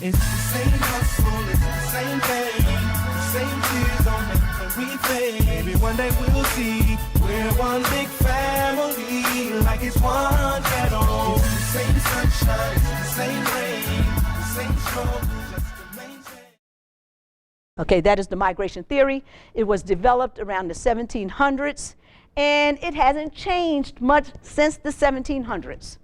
It's the same hustle, it's the same thing, the same tears on everything. Maybe one day we'll see we're one big family, like it's one shadow. It's the same sunshine, it's the same rain, the same struggle, just to maintain. Okay, that is the migration theory. It was developed around the 1700s, and it hasn't changed much since the 1700s.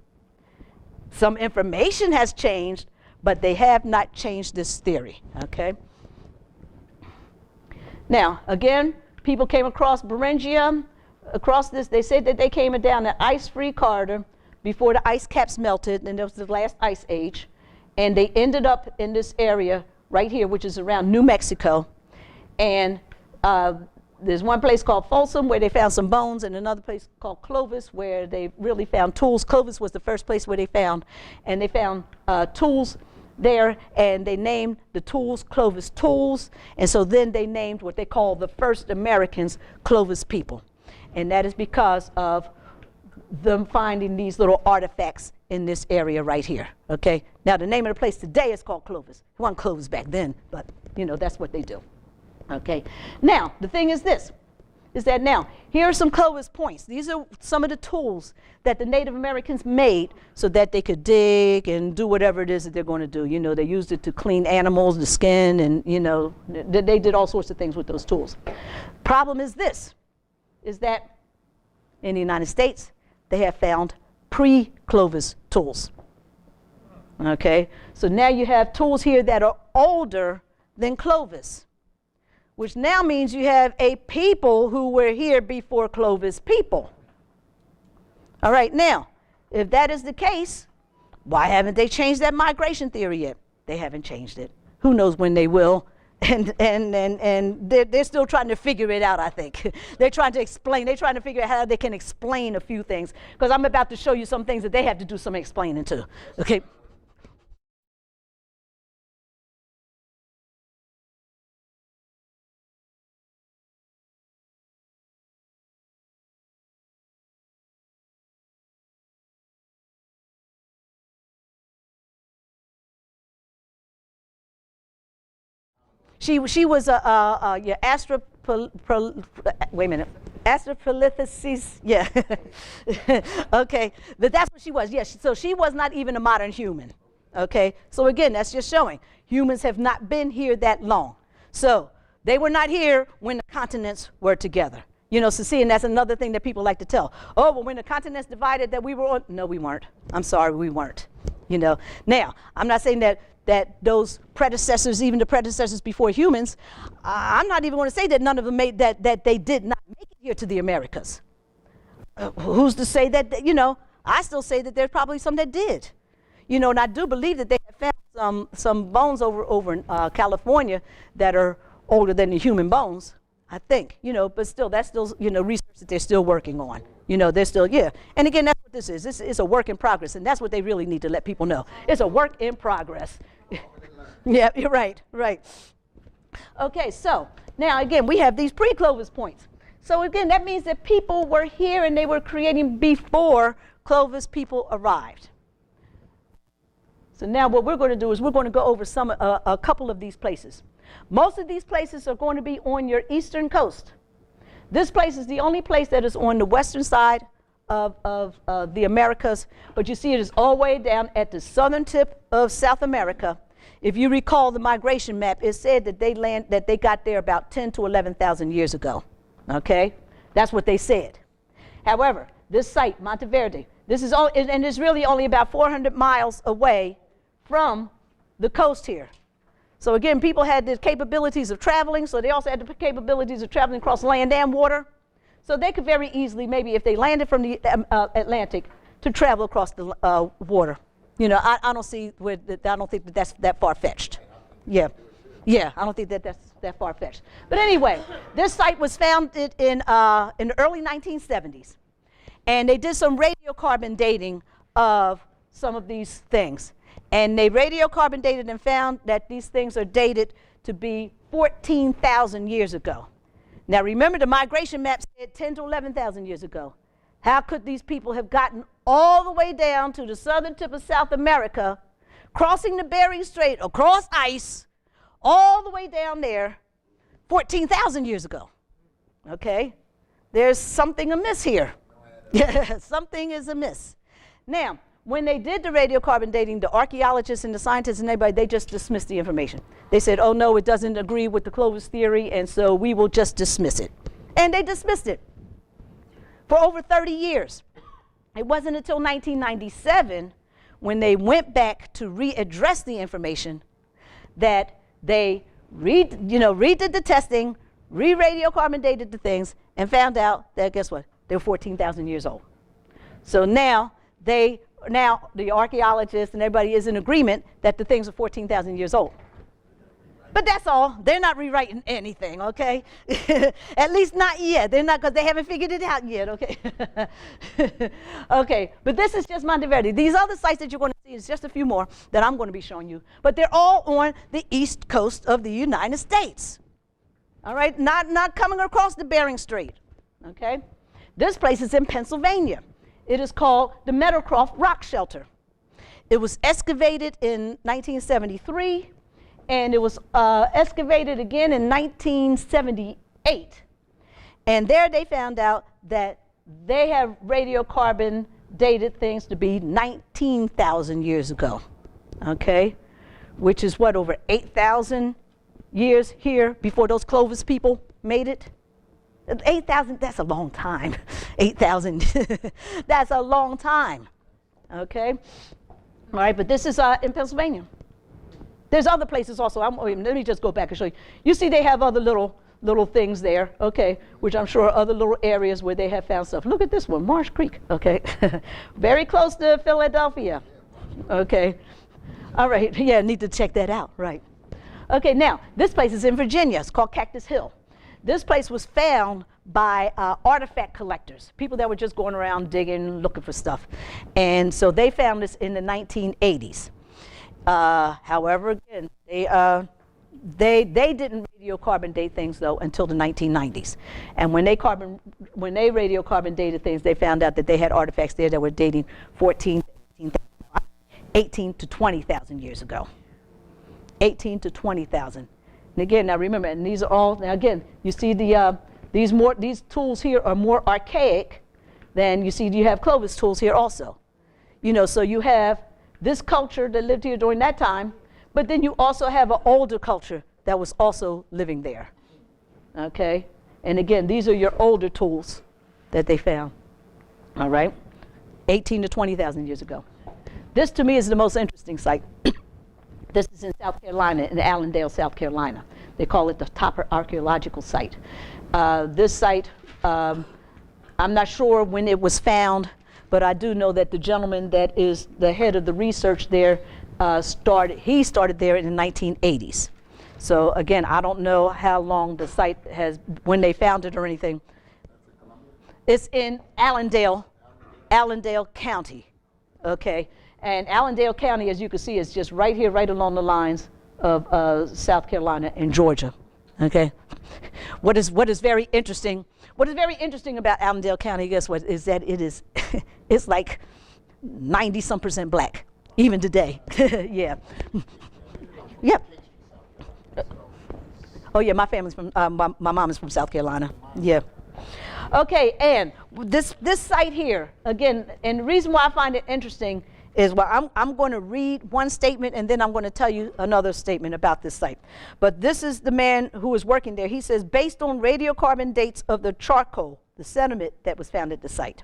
Some information has changed, but they have not changed this theory, okay? Now, again, people came across Beringia, across this, they said that they came down an ice-free corridor before the ice caps melted, and there was the last ice age, and they ended up in this area right here, which is around New Mexico, and there's one place called Folsom where they found some bones, and another place called Clovis where they really found tools. Clovis was the first place where they found, and they found tools there, and they named the tools Clovis tools, and so then they named what they call the first Americans Clovis people, and that is because of them finding these little artifacts in this area right here, okay? Now the name of the place today is called Clovis. It wasn't Clovis back then, but you know, that's what they do. Okay, now the thing is this, is that now here are some Clovis points. These are some of the tools that the Native Americans made so that they could dig and do whatever it is that they're going to do. You know, they used it to clean animals, the skin, and you know, they did all sorts of things with those tools. Problem is this, is that in the United States, they have found pre-Clovis tools. Okay, so now you have tools here that are older than Clovis, which now means you have a people who were here before Clovis people. All right, now, if that is the case, why haven't they changed that migration theory yet? They haven't changed it. Who knows when they will? And they're still trying to figure it out, I think. They're trying to explain, they're trying to figure out how they can explain a few things, because I'm about to show you some things that they have to do some explaining to, okay? She was yeah, wait a minute, Astropithecus, yeah. Okay, but that's what she was, yes. So she was not even a modern human, okay? So again, that's just showing humans have not been here that long. So they were not here when the continents were together. You know, so see, and that's another thing that people like to tell. Oh, well, when the continents divided that we were on, no, we weren't. I'm sorry, we weren't, you know. Now, I'm not saying that those predecessors, even the predecessors before humans, I'm not even going to say that none of them made that they did not make it here to the Americas. Who's to say that, you know, I still say that there's probably some that did. You know, and I do believe that they have found some bones over in California that are older than the human bones, I think, you know, but still, that's still, you know, research that they're still working on. You know, they're still, yeah. And again, that's what this is. This is a work in progress, and that's what they really need to let people know. It's a work in progress. Yeah, you're right, right. Okay, so now again, we have these pre-Clovis points. So again, that means that people were here and they were creating before Clovis people arrived. So now what we're going to do is we're going to go over a couple of these places. Most of these places are going to be on your eastern coast. This place is the only place that is on the western side of the Americas, but you see it is all the way down at the southern tip of South America. If you recall the migration map, it said that they got there about 10 to 11,000 years ago. Okay, that's what they said. However, this site, Monteverde, this is all, and it's really only about 400 miles away from the coast here. So again, people had the capabilities of traveling, so they also had the capabilities of traveling across land and water. So they could very easily, maybe if they landed from the Atlantic, to travel across the water. You know, I don't see where I don't think that that's that far-fetched. Yeah, yeah, I don't think that that's that far-fetched. But anyway, this site was founded in the early 1970s, and they did some radiocarbon dating of some of these things. And they radiocarbon dated and found that these things are dated to be 14,000 years ago. Now remember, the migration map said 10 to 11,000 years ago. How could these people have gotten all the way down to the southern tip of South America crossing the Bering Strait across ice all the way down there 14,000 years ago. Okay? There's something amiss here. Yeah, something is amiss. Now, when they did the radiocarbon dating, the archaeologists and the scientists and everybody, they just dismissed the information. They said, oh no, it doesn't agree with the Clovis theory, and so we will just dismiss it. And they dismissed it for over 30 years. It wasn't until 1997 when they went back to readdress the information that they redid the testing, re-radiocarbon dated the things, and found out that, guess what? They were 14,000 years old. So now the archaeologists and everybody is in agreement that the things are 14,000 years old. But that's all. They're not rewriting anything, okay? At least not yet. They're not, because they haven't figured it out yet, okay? Okay, but this is just Monte Verde. These other sites that you're going to see is just a few more that I'm going to be showing you. But they're all on the east coast of the United States. All right, not coming across the Bering Strait, okay? This place is in Pennsylvania. It is called the Meadowcroft Rock Shelter. It was excavated in 1973, and it was excavated again in 1978. And there they found out that they have radiocarbon dated things to be 19,000 years ago, okay? Which is what, over 8,000 years here before those Clovis people made it? 8,000, that's a long time. 8,000, that's a long time, okay? All right, but this is in Pennsylvania. There's other places also. Let me just go back and show you. You see they have other little things there, okay, which I'm sure are other little areas where they have found stuff. Look at this one, Marsh Creek, okay? Very close to Philadelphia, okay? All right, yeah, need to check that out, right? Okay, now, this place is in Virginia. It's called Cactus Hill. This place was found by artifact collectors, people that were just going around digging, looking for stuff. And so they found this in the 1980s. However, again, they didn't radiocarbon date things, though, until the 1990s. And when they radiocarbon dated things, they found out that they had artifacts there that were dating 18 to 20,000 years ago. 18 to 20,000. And again, now remember, and these are all, now again, you see these tools here are more archaic than you have Clovis tools here also. You know, so you have this culture that lived here during that time, but then you also have an older culture that was also living there, okay? And again, these are your older tools that they found, all right? 18 to 20,000 years ago. This, to me, is the most interesting site. This is in South Carolina, in Allendale, South Carolina. They call it the Topper Archaeological Site. This site, I'm not sure when it was found, but I do know that the gentleman that is the head of the research there started there in the 1980s. So again, I don't know how long the site has, when they found it or anything. It's in Allendale County, okay? And Allendale County, as you can see, is just right here, right along the lines of South Carolina and Georgia, okay? What is very interesting about Allendale County, guess what, is that it is, it's like 90-some% black, even today, yeah. Yep. Oh yeah, my family's from, my mom is from South Carolina, yeah. Okay, and this site here, again, and the reason why I find it interesting is, well, I'm going to read one statement and then I'm going to tell you another statement about this site. But this is the man who was working there. He says, based on radiocarbon dates of the charcoal, the sediment that was found at the site,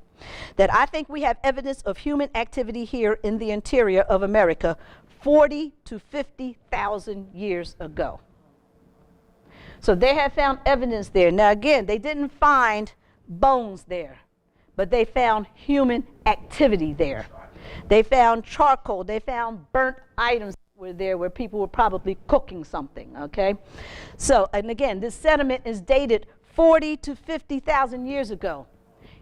that I think we have evidence of human activity here in the interior of America 40 to 50,000 years ago. So they have found evidence there. Now again, they didn't find bones there, but they found human activity there. They found charcoal, they found burnt items that were there where people were probably cooking something, okay? So, and again, this sediment is dated 40 to 50,000 years ago.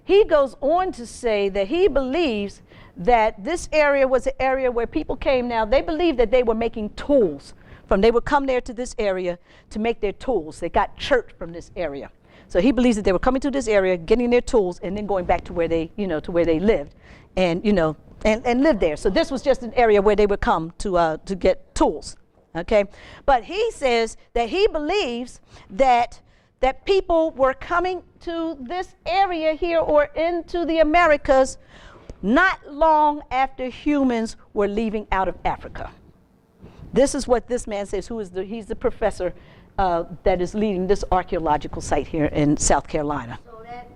He goes on to say that he believes that this area was an area where people came now, they believed that they were making tools they would come there to this area to make their tools. They got church from this area. So he believes that they were coming to this area, getting their tools, and then going back to where they, to where they lived. And, and lived there. So this was just an area where they would come to get tools. Okay, but he says that he believes that people were coming to this area here or into the Americas not long after humans were leaving out of Africa. This is what this man says, he's the professor that is leading this archaeological site here in South Carolina. So that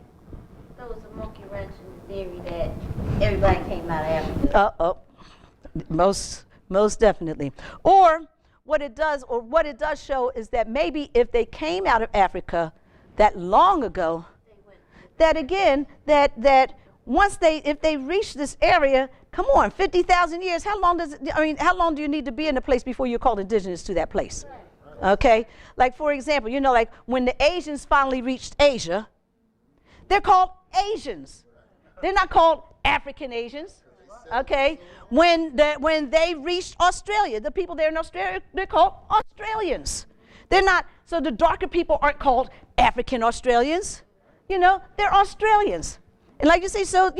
throws a monkey wrench in the theory that everybody came out of Africa. Most definitely. Or what it does show is that maybe if they came out of Africa that long ago, that again, that once if they reach this area, come on, 50,000 years, how long do you need to be in a place before you're called indigenous to that place? Okay, like for example, like when the Asians finally reached Asia, they're called Asians. They're not called African Asians. Okay, when they reached Australia, the people there in Australia, they're called Australians. They're not, so the darker people aren't called African Australians. They're Australians. And like you say, so,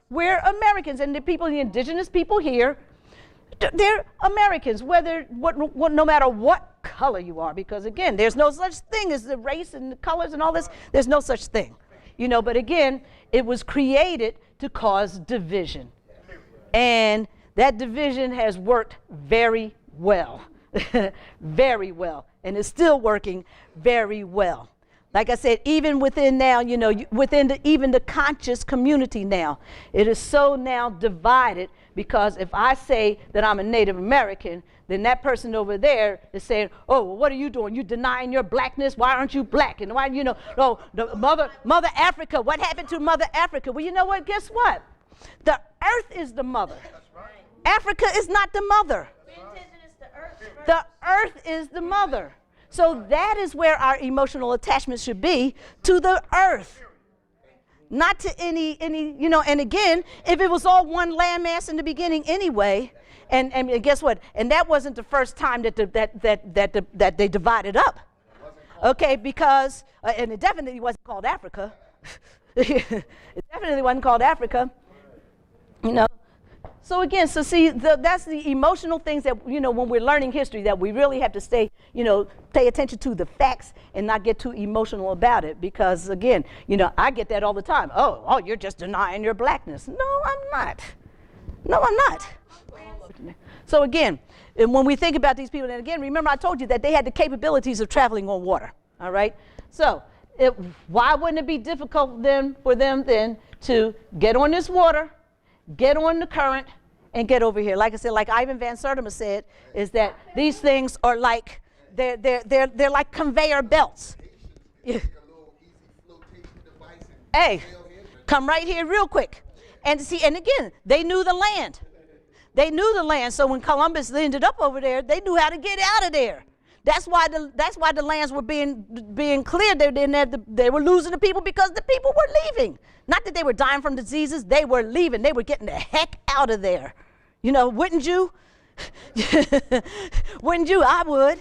we're Americans, and the indigenous people here, they're Americans, no matter what color you are, because again, there's no such thing as the race and the colors and all this. There's no such thing, but again, it was created to cause division. And that division has worked very well, very well, and is still working very well. Like I said, even within now, within even the conscious community now, it is so now divided, because if I say that I'm a Native American, then that person over there is saying, oh, well, what are you doing? You denying your blackness? Why aren't you black? And why, oh, the Mother Africa, what happened to Mother Africa? Well, you know what? Guess what? The earth is the mother. Africa is not the mother. The earth is the mother. So that is where our emotional attachment should be, to the earth. Not to any, and again, if it was all one landmass in the beginning anyway, and guess what? And that wasn't the first time that they divided up. Okay, because, and it definitely wasn't called Africa. It definitely wasn't called Africa. So again, see, that's the emotional things that, when we're learning history, that we really have to pay attention to the facts and not get too emotional about it. Because again, I get that all the time. Oh, you're just denying your blackness. No, I'm not. No, I'm not. So again, and when we think about these people, and again, remember I told you that they had the capabilities of traveling on water, all right? So why wouldn't it be difficult for them to get on this water, get on the current, and get over here? Like I said, like Ivan Van Sertima said, is that these things are like, they're like conveyor belts. Yeah. Hey, come right here real quick. And see, and again, they knew the land. They knew the land, so when Columbus ended up over there, they knew how to get out of there. That's why the lands were being cleared. They were losing the people because the people were leaving. Not that they were dying from diseases, they were leaving. They were getting the heck out of there. Wouldn't you? Wouldn't you? I would.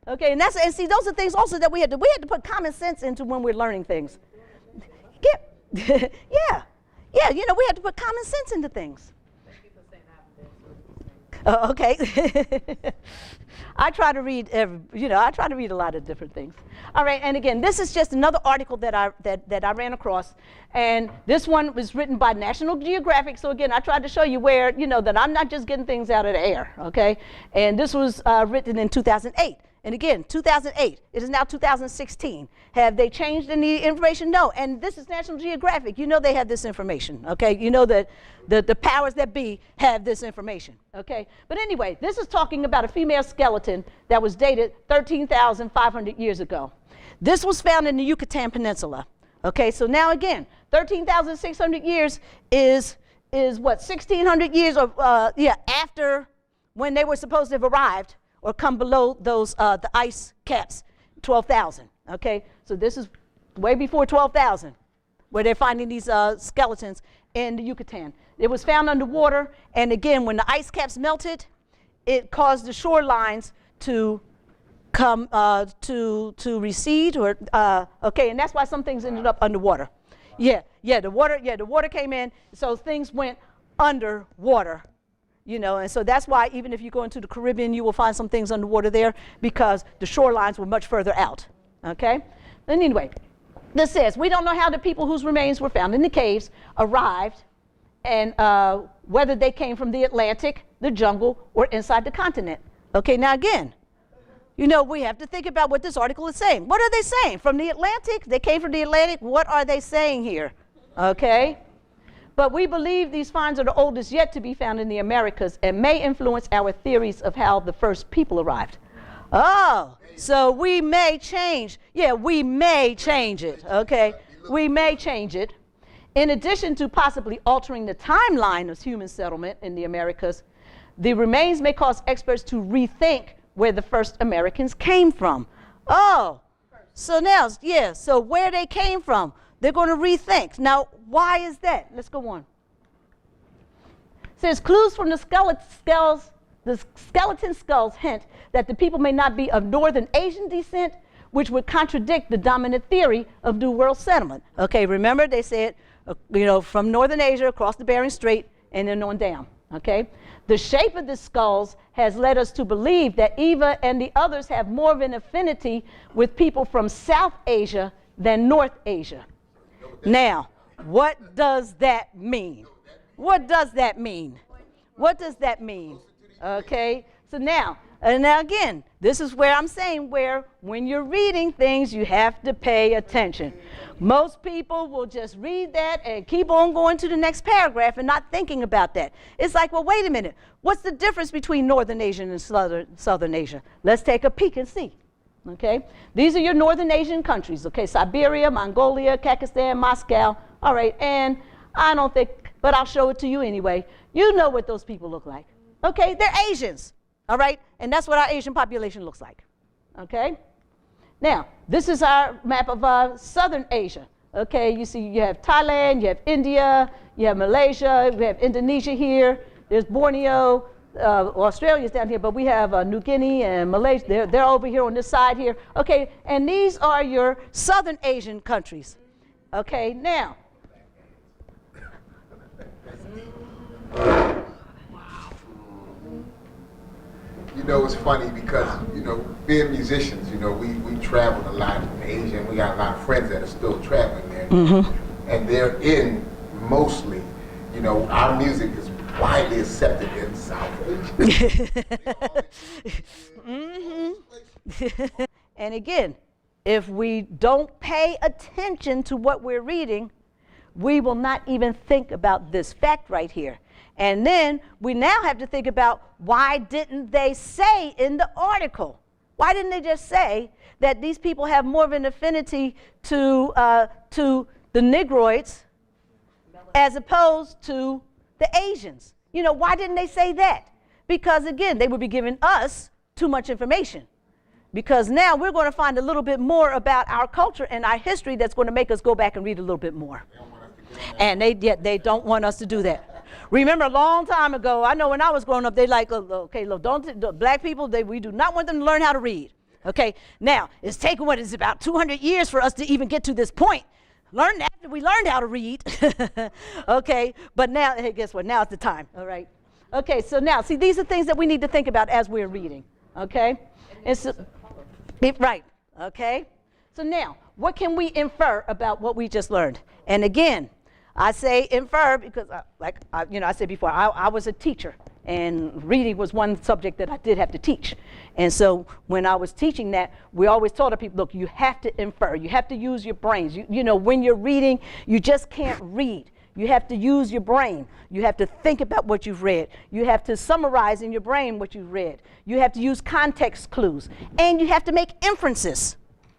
Okay, and see, those are things also that we had to put common sense into when we're learning things. Yeah, we had to put common sense into things. Okay. I try to read a lot of different things. All right, and again, this is just another article that I ran across, and this one was written by National Geographic. So again, I tried to show you where, that I'm not just getting things out of the air, okay? And this was written in 2008. And again, 2008, it is now 2016. Have they changed any information? No, and this is National Geographic. They have this information, okay? That the powers that be have this information, okay? But anyway, this is talking about a female skeleton that was dated 13,500 years ago. This was found in the Yucatan Peninsula, okay? So now again, 13,600 years is what, 1,600 years of, after when they were supposed to have arrived, or come below those, the ice caps, 12,000, okay? So this is way before 12,000, where they're finding these skeletons in the Yucatan. It was found underwater, and again, when the ice caps melted, it caused the shorelines to come, to recede, or, okay, and that's why some things ended up underwater. The water came in, so things went underwater. And so that's why even if you go into the Caribbean, you will find some things underwater there because the shorelines were much further out, okay? And anyway, this says, we don't know how the people whose remains were found in the caves arrived and whether they came from the Atlantic, the jungle, or inside the continent. Okay, now again, we have to think about what this article is saying. What are they saying? From the Atlantic? They came from the Atlantic? What are they saying here? Okay? But we believe these finds are the oldest yet to be found in the Americas and may influence our theories of how the first people arrived. Oh, so we may change. Yeah, we may change it, okay? We may change it. In addition to possibly altering the timeline of human settlement in the Americas, the remains may cause experts to rethink where the first Americans came from. Oh, so now, yeah, so where they came from. They're going to rethink. Now, why is that? Let's go on. It says clues from the skeleton skulls hint that the people may not be of Northern Asian descent, which would contradict the dominant theory of New World settlement. Okay, remember they said, from Northern Asia across the Bering Strait and then on down. Okay, the shape of the skulls has led us to believe that Eva and the others have more of an affinity with people from South Asia than North Asia. Now, what does that mean? What does that mean? What does that mean? Okay, so now again, this is where I'm saying where when you're reading things, you have to pay attention. Most people will just read that and keep on going to the next paragraph and not thinking about that. It's like, well, wait a minute. What's the difference between Northern Asia and Southern Asia? Let's take a peek and see. Okay, these are your Northern Asian countries. Okay, Siberia, Mongolia, Kazakhstan, Moscow. All right, and I don't think, but I'll show it to you anyway. You know what those people look like. Okay, they're Asians. All right, and that's what our Asian population looks like. Okay, now this is our map of Southern Asia. Okay, you see, you have Thailand, you have India, you have Malaysia, we have Indonesia here. There's Borneo. Australia's down here, but we have New Guinea and Malaysia. They're over here on this side here. Okay, and these are your Southern Asian countries. Okay, now. It's funny because, being musicians, we traveled a lot in Asia, and we got a lot of friends that are still traveling there. Mm-hmm. And they're in mostly, our music is widely accepted in South Asia. Mm-hmm. And again, if we don't pay attention to what we're reading, we will not even think about this fact right here. And then we now have to think about why didn't they say in the article? Why didn't they just say that these people have more of an affinity to the Negroids as opposed to the Asians? Why didn't they say that? Because again, they would be giving us too much information. Because now we're going to find a little bit more about our culture and our history that's going to make us go back and read a little bit more. And they don't want us to do that. Remember a long time ago, I know when I was growing up, they like, okay, look, black people, we do not want them to learn how to read. Okay, now, it's taken what is about 200 years for us to even get to this point. After we learned how to read. Okay, but now, hey, guess what? Now it's the time, all right? Okay, so now, see, these are things that we need to think about as we're reading, okay? And so, right, okay? So now, what can we infer about what we just learned? And again, I say infer because, I said before, I was a teacher, and reading was one subject that I did have to teach. And so when I was teaching that, we always told our people, look, you have to infer. You have to use your brains. When you're reading, you just can't read. You have to use your brain. You have to think about what you've read. You have to summarize in your brain what you've read. You have to use context clues. And you have to make inferences,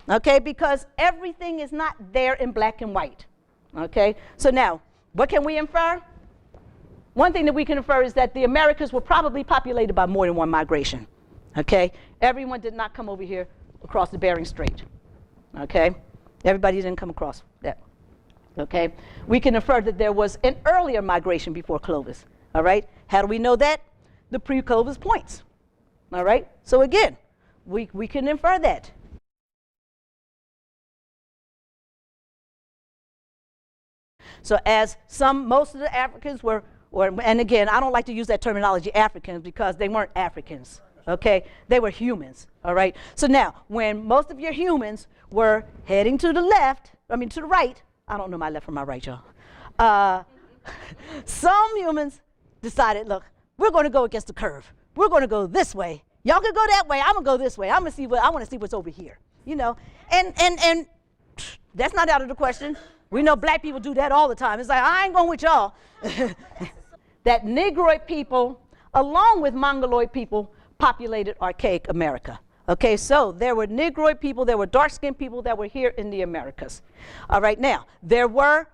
okay, because everything is not there in black and white. Okay, so now, what can we infer? One thing that we can infer is that the Americas were probably populated by more than one migration. Okay, everyone did not come over here across the Bering Strait. Okay, everybody didn't come across that. Okay, we can infer that there was an earlier migration before Clovis. All right, how do we know that? The pre-Clovis points. All right, so again, we can infer that. So as most of the Africans were and again, I don't like to use that terminology Africans because they weren't Africans, okay? They were humans, all right? So now, when most of your humans were heading to the left, to the right, I don't know my left from my right, y'all. Some humans decided, look, we're going to go against the curve. We're going to go this way. Y'all can go that way. I'm going to go this way. I want to see what's over here, you know? And that's not out of the question. We know black people do that all the time. It's like, I ain't going with y'all. That Negroid people, along with Mongoloid people, populated archaic America. Okay, so there were Negroid people, there were dark-skinned people that were here in the Americas. All right, now, there were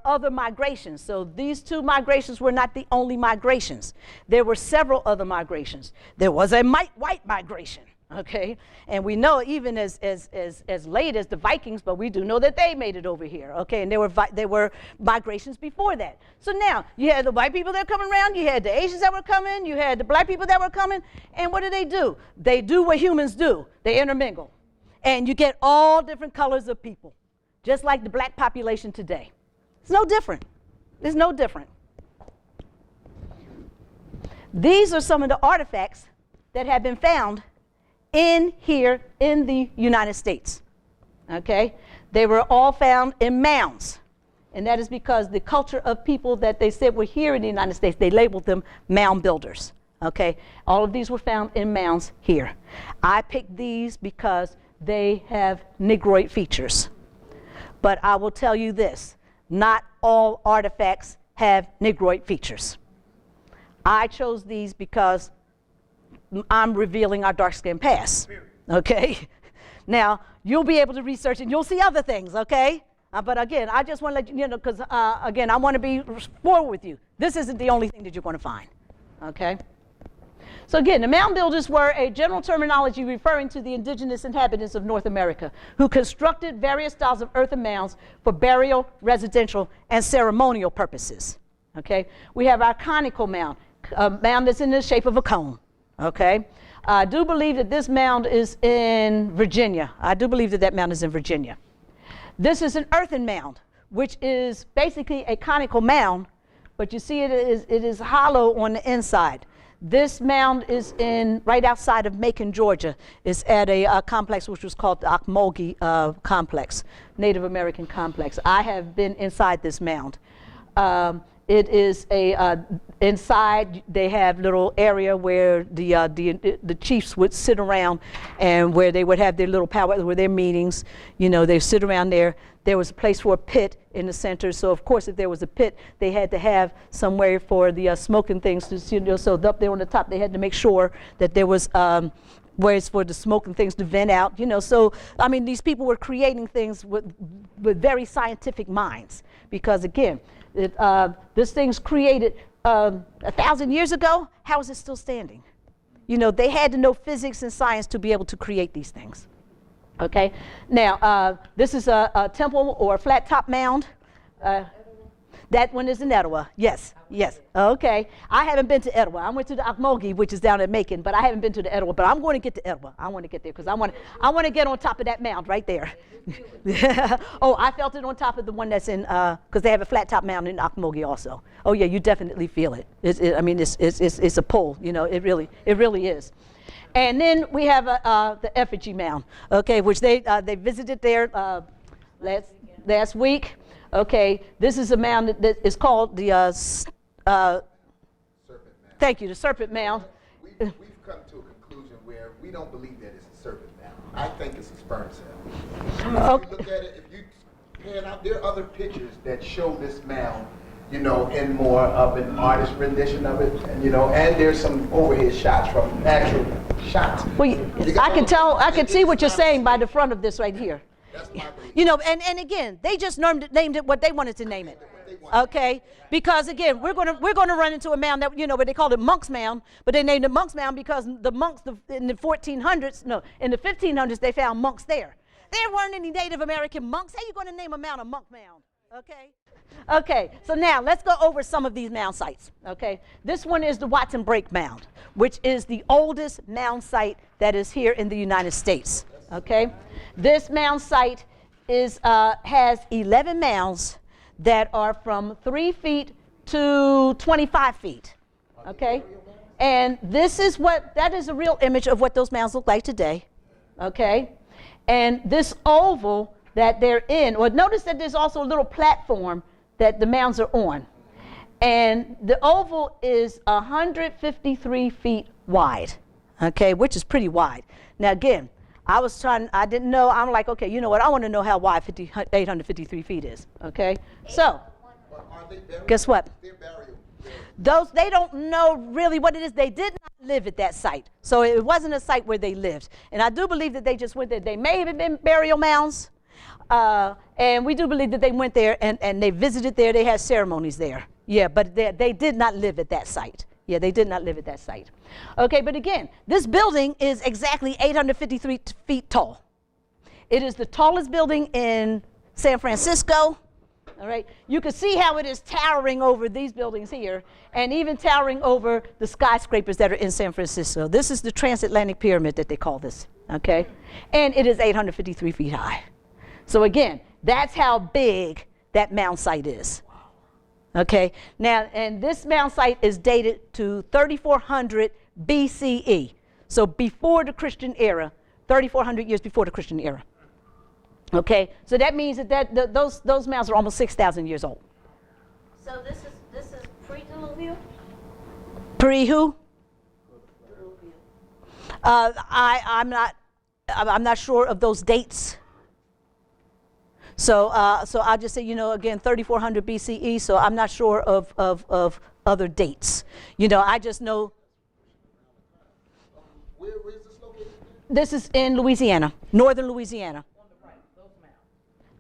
other migrations. So these two migrations were not the only migrations. There were several other migrations. There was a white migration, okay? And we know even as late as the Vikings, but we do know that they made it over here, okay? And there were migrations before that. So now, you had the white people that were coming around, you had the Asians that were coming, you had the black people that were coming, and what do? They do what humans do. They intermingle. And you get all different colors of people, just like the black population today. It's no different. It's no different. These are some of the artifacts that have been found here in the United States, okay? They were all found in mounds, and that is because the culture of people that they said were here in the United States, they labeled them mound builders, okay? All of these were found in mounds here. I picked these because they have Negroid features, but I will tell you this, not all artifacts have Negroid features. I chose these because I'm revealing our dark-skinned past, okay? Now, you'll be able to research and you'll see other things, okay? But again, I just want to let you know, because again, I want to be forward with you. This isn't the only thing that you're going to find, okay? So again, the mound builders were a general terminology referring to the indigenous inhabitants of North America who constructed various styles of earthen mounds for burial, residential, and ceremonial purposes, okay? We have our conical mound, a mound that's in the shape of a cone. Okay, I do believe that this mound is in Virginia. I do believe that that mound is in Virginia. This is an earthen mound, which is basically a conical mound, but you see it is hollow on the inside. This mound is right outside of Macon, Georgia. It's at a complex which was called the Ocmulgee complex, Native American complex. I have been inside this mound. It is inside they have little area where the chiefs would sit around and where they would have their little powwow, where their meetings, you know, they sit around there. There was a place for a pit in the center. So of course, if there was a pit, they had to have somewhere for the smoking things to, you know, so up there on the top, they had to make sure that there was ways for the smoking things to vent out, you know. So, I mean, these people were creating things with very scientific minds because again, this thing's created 1,000 years ago. How is it still standing? You know, they had to know physics and science to be able to create these things. Okay, now this is a temple or a flat top mound. That one is in Etowah. Yes, yes. Okay. I haven't been to Etowah. I went to the Ocmulgee, which is down at Macon, but I haven't been to the Etowah. But I'm going to get to Etowah. I want to get there because I want to get on top of that mound right there. Oh, I felt it on top of the one that's in because they have a flat top mound in Ocmulgee also. Oh yeah, you definitely feel it. I mean, it's a pull. You know, it really is. And then we have the effigy mound. Okay, which they visited there last week. Okay, this is a mound that is called the Serpent mound. Thank you, the serpent mound. We've come to a conclusion where we don't believe that it's a serpent mound. I think it's a sperm cell. If you look at it, if you pan out, there are other pictures that show this mound, you know, in more of an artist rendition of it, and you know, and there's some overhead shots from actual shots. Well, I can see what you're saying by the front of this right here. You know, and again, they just named it what they wanted to name it. Okay, because again, we're gonna run into a mound that, you know, but they called it Monk's Mound, but they named it Monk's Mound because the monks in the 1500s they found monks there. There weren't any Native American monks. How you going to name a mound a monk mound? Okay. Okay, so now let's go over some of these mound sites. Okay, this one is the Watson Brake Mound, which is the oldest mound site that is here in the United States. Okay, this mound site has 11 mounds that are from 3 feet to 25 feet, okay? And this is that is a real image of what those mounds look like today, okay? And this oval that they're in, or notice that there's also a little platform that the mounds are on. And the oval is 153 feet wide, okay, which is pretty wide. Now again, I didn't know, I'm like, okay, you know what, I want to know how wide 853 feet is, okay? So, guess what? They don't know really what it is. They did not live at that site. So it wasn't a site where they lived. And I do believe that they just went there. They may have been burial mounds. And we do believe that they went there and they visited there. They had ceremonies there. Yeah, but they did not live at that site. Yeah, they did not live at that site. Okay, but again, this building is exactly 853 feet tall. It is the tallest building in San Francisco. All right, you can see how it is towering over these buildings here and even towering over the skyscrapers that are in San Francisco. This is the transatlantic pyramid that they call this, okay? And it is 853 feet high. So again, that's how big that mound site is. Okay, now, and this mound site is dated to 3400 BCE. So before the Christian era, 3400 years before the Christian era. Okay, so that means that those mounds are almost 6,000 years old. So this is pre-diluvial? Pre who? I'm not sure of those dates. So I'll just say, you know, again, 3400 BCE. So I'm not sure of other dates. You know, I just know. Where is this located? This is in Louisiana, northern Louisiana.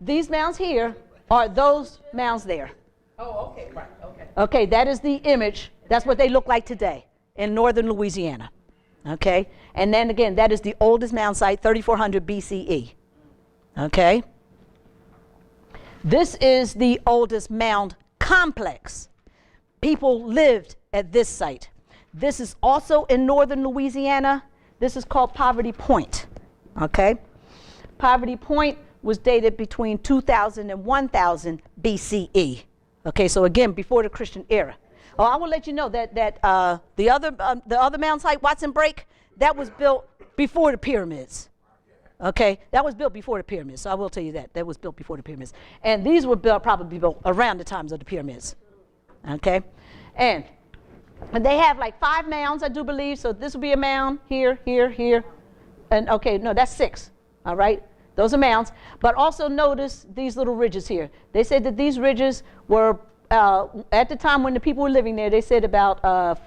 These mounds here are those mounds there. Oh, okay, right, okay. Okay, that is the image. That's what they look like today in northern Louisiana. Okay, and then again, that is the oldest mound site, 3400 BCE. Okay, this is the oldest mound complex. People lived at this site. This is also in northern Louisiana. This is called Poverty Point. Okay, Poverty Point was dated between 2000 and 1000 BCE. Okay, so again, before the Christian era. Oh, I will let you know that the other mound site, Watson Break, that was built before the pyramids. Okay, that was built before the pyramids. So I will tell you that was built before the pyramids. And these were probably built around the times of the pyramids. Okay, and they have like 5 mounds, I do believe. So this will be a mound here, here, here, and okay, no, that's 6. All right. Those are mounds, but also notice these little ridges here. They said that these ridges were, at the time when the people were living there, they said about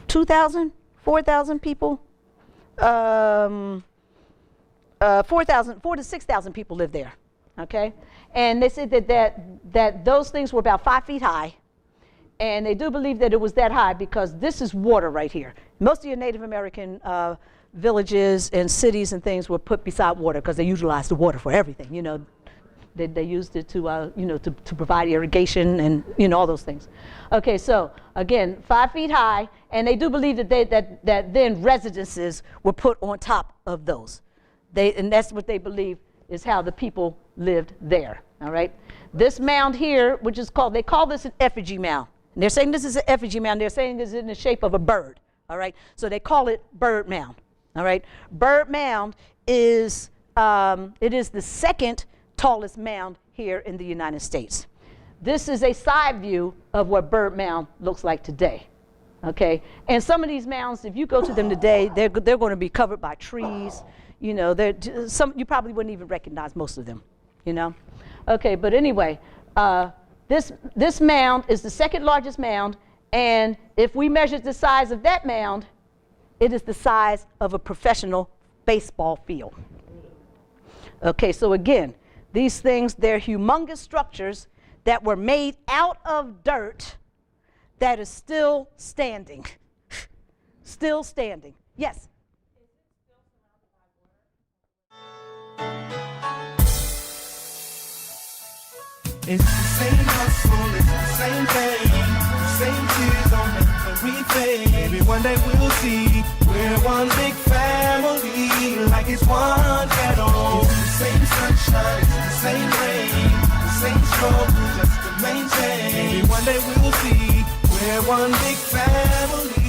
2,000, 4,000 people, 4,000 to 6,000 people lived there, okay? And they said that those things were about 5 feet high, and they do believe that it was that high because this is water right here. Most of your Native American villages and cities and things were put beside water because they utilized the water for everything. You know, they used it to, you know, to provide irrigation and, you know, all those things. Okay, so again, 5 feet high, and they do believe that then residences were put on top of those. And that's what they believe is how the people lived there. All right, this mound here, which is called, they call this an effigy mound. And they're saying this is an effigy mound. They're saying this is in the shape of a bird. All right, so they call it bird mound. All right, Bird Mound is it is the second tallest mound here in the United States. This is a side view of what Bird Mound looks like today. Okay, and some of these mounds, if you go to them today, they're going to be covered by trees. You know, you probably wouldn't even recognize most of them. You know, okay, but anyway, this mound is the second largest mound, and if we measured the size of that mound, it is the size of a professional baseball field. Okay, so again, these things, they're humongous structures that were made out of dirt that is still standing. Still standing. Yes? It's the same hustle, it's the same thing, the same tears on everything. Maybe one day we'll see we're one big family, like it's one shadow. It's the same sunshine, it's the same rain, the same struggle just to maintain. Maybe one day we'll see We're one big family.